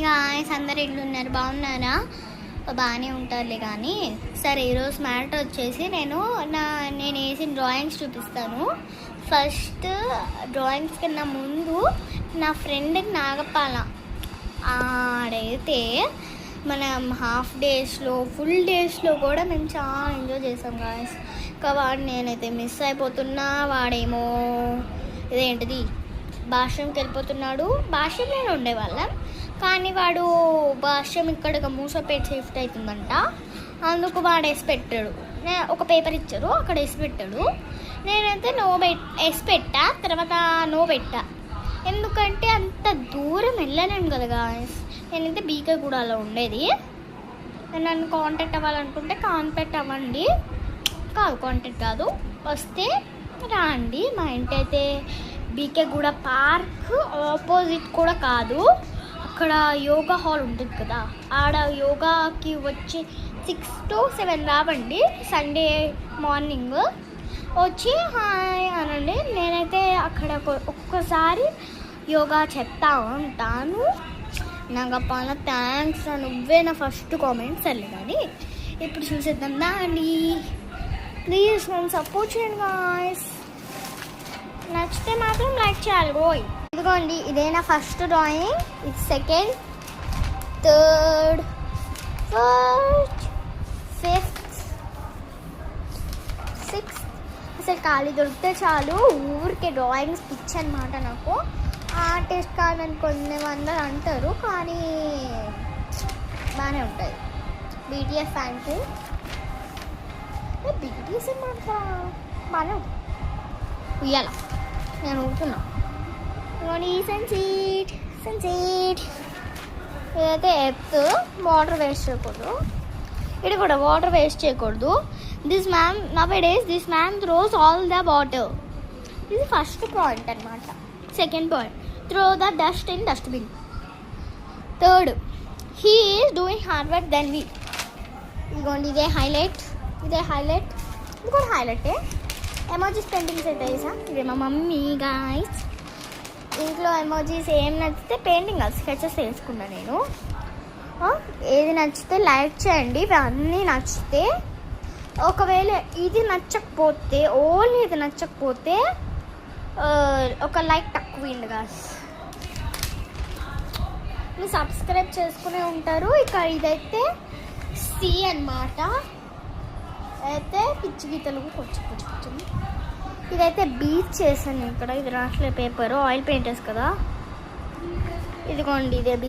Guys, అందరు ఎట్లున్నారు? బాగున్నారా? బాగానే ఉంటారులే. కానీ సరే, ఈరోజు మ్యాటర్ వచ్చేసి నేను వేసిన డ్రాయింగ్స్ చూపిస్తాను. ఫస్ట్ డ్రాయింగ్స్ కన్నా ముందు నా ఫ్రెండ్కి నాగపాల ఆడైతే మనం హాఫ్ డేస్లో ఫుల్ డేస్లో కూడా మేము చాలా ఎంజాయ్ చేసాం గాయస్. ఇంకా వాడు నేనైతే మిస్ అయిపోతున్నా. వాడేమో ఇదేంటిది భాష్యంకి వెళ్ళిపోతున్నాడు. భాష్యం నేను ఉండేవాళ్ళం, కానీ వాడు భాష్యం ఇక్కడ మూసపేట షిఫ్ట్ అవుతుందంట. అందుకు వాడు వేసి పెట్టాడు. ఒక పేపర్ ఇచ్చారు, అక్కడ వేసి పెట్టాడు. నేనైతే వేసి పెట్టా, తర్వాత నో పెట్టా. ఎందుకంటే అంత దూరం వెళ్ళలేను కదా గాయస్. నేనైతే బీకేగూడలో ఉండేది. నన్ను కాంటాక్ట్ అవ్వాలనుకుంటే కాంటాక్ట్ అవ్వండి. కాంటాక్ట్ కాదు, వస్తే రాండి. మా ఇంటి అయితే బీకేగూడ పార్క్ ఆపోజిట్ కూడా కాదు. అక్కడ యోగా హాల్ ఉంటుంది కదా, ఆడ యోగాకి వచ్చి 6 to 7 రావండి. సండే మార్నింగ్ వచ్చి హాయ్ అనండి. నేనైతే అక్కడ ఒక్కసారి యోగా చెప్తా ఉంటాను. నాగపాల థ్యాంక్స్, నువ్వే నా ఫస్ట్ కామెంట్. సర్లే కానీ ఇప్పుడు చూసేద్దాం అండి. ప్లీజ్ నన్ను సపోర్ట్ చేయండి గాయ్స్. నచ్చితే మాత్రం లైక్ చేయాలి రోయ్. ఇదిగోండి, ఇదే నా ఫస్ట్ డ్రాయింగ్. ఇది second, third, fourth, fifth, sixth. అసలు ఖాళీ దొరికితే చాలు ఊరికే డ్రాయింగ్స్ పిచ్చి అనమాట నాకు. ఆర్టిస్ట్ కాదని కొన్ని వందలు అంటారు, కానీ బాగానే ఉంటుంది. బీటీఎస్ ఫ్యాన్కి బీటీఎస్ ఏమంటా బాగానే ఉంటుంది. ఉయ్యాల నేను ఊరుకున్నా. సన్సీట్ ఇదైతే ఎత్తు. వాటర్ వేస్ట్ చేయకూడదు. ఇది కూడా వాటర్ వేస్ట్ చేయకూడదు. This ma'am throws all the water. ఇది ఫస్ట్ పాయింట్ అనమాట. Second point, throw the dust in dustbin. Third, he is doing hard work then we. ఇదిగోండి, ఇదే హైలైట్. ఇది కూడా హైలైటే. ఎమోజీస్ పెయింటింగ్స్ అయితే వేసా. ఇదే మా మమ్మీ గాయ్స్. ఇంట్లో ఎమోజీస్ ఏం నచ్చితే పెయింటింగ్ స్కెచెస్ వేసుకున్నా నేను. ఏది నచ్చితే లైక్ చేయండి. ఇవన్నీ నచ్చితే, ఒకవేళ ఇది నచ్చకపోతే, ఓన్లీ ఇది నచ్చకపోతే ఒక లైక్ తక్కువ గాయ్స్. మీరు సబ్స్క్రైబ్ చేసుకునే ఉంటారు. ఇక ఇదైతే సి అన్నమాట. అయితే పిచ్చి గీతలకు కొంచెం ఇదైతే బీచ్ చేశాను ఇక్కడ. ఇది రాట్లే పేపర్, ఆయిల్ పెయింటర్స్ కదా. ఇదిగోండి, ఇదే